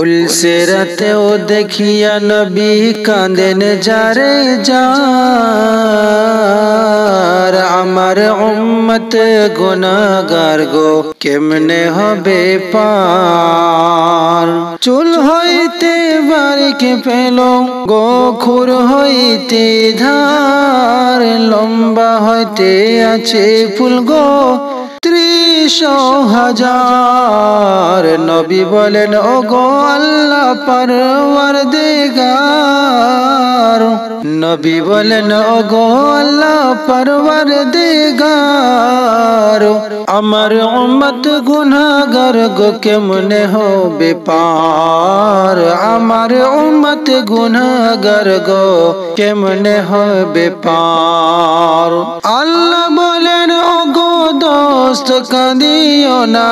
পুলসিরাতেও দেখিয়া নবী কাঁদেন যারে যার, আমার উম্মত গুনাহগার গো কেমনে হবে পার। চুল হইতে বারিক পেল গো খুর হইতে ধার, লম্বা হইতে আছে ফুল গো ৩০,০০০। নবী বলেন ও গো আল্লাহ পরওয়ারদিগার, নবী বলেন ও গো আল্লাহ পরওয়ারদিগার, আমার উম্মত গুনাহগার গো কেমনে হবে পার, আমার উম্মত গুনাহগার গো কেমনে হবে পার। আল্লাহ বলেন ও গো দোস্ত কাঁদিও না,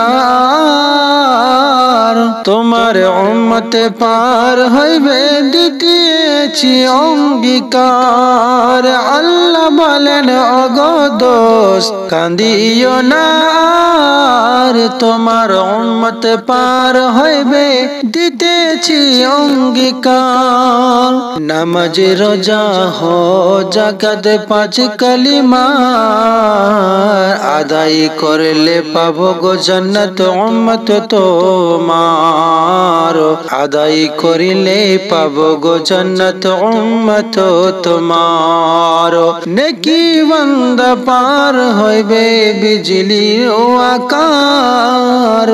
তোমার উম্মত পার হইবে দিতেছি অঙ্গীকার। আল্লাহ বলেন ও গো দোস্ত কাঁদিও না, তোমার উম্মত পার হইবে দিতেছি অঙ্গীকার। নামাজ রোজা হজ যাকাত ৫ কালিমা আদায় করলে পাবো গো জান্নাত উম্মত তোমার, আদায় করিলে পাবো গো জান্নাত উম্মত তোমার। নেকি বান্দা পার হইবে বিজলি ও আকার,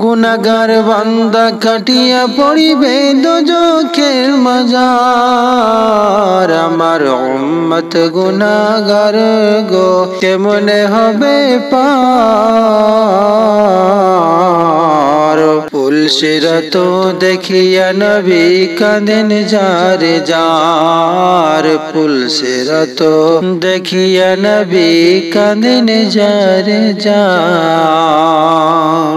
গুনাহগার বান্দা কাটিয়া পড়িবে দোজখের মাজার। আমার উম্মত গুনাহগার গো কেমনে হবে পার। পুলসিরাত দেখিয়া নবী কাঁদেন যারে যার, পুলসিরাত দেখিয়া নবী কাঁদেন যারে যার।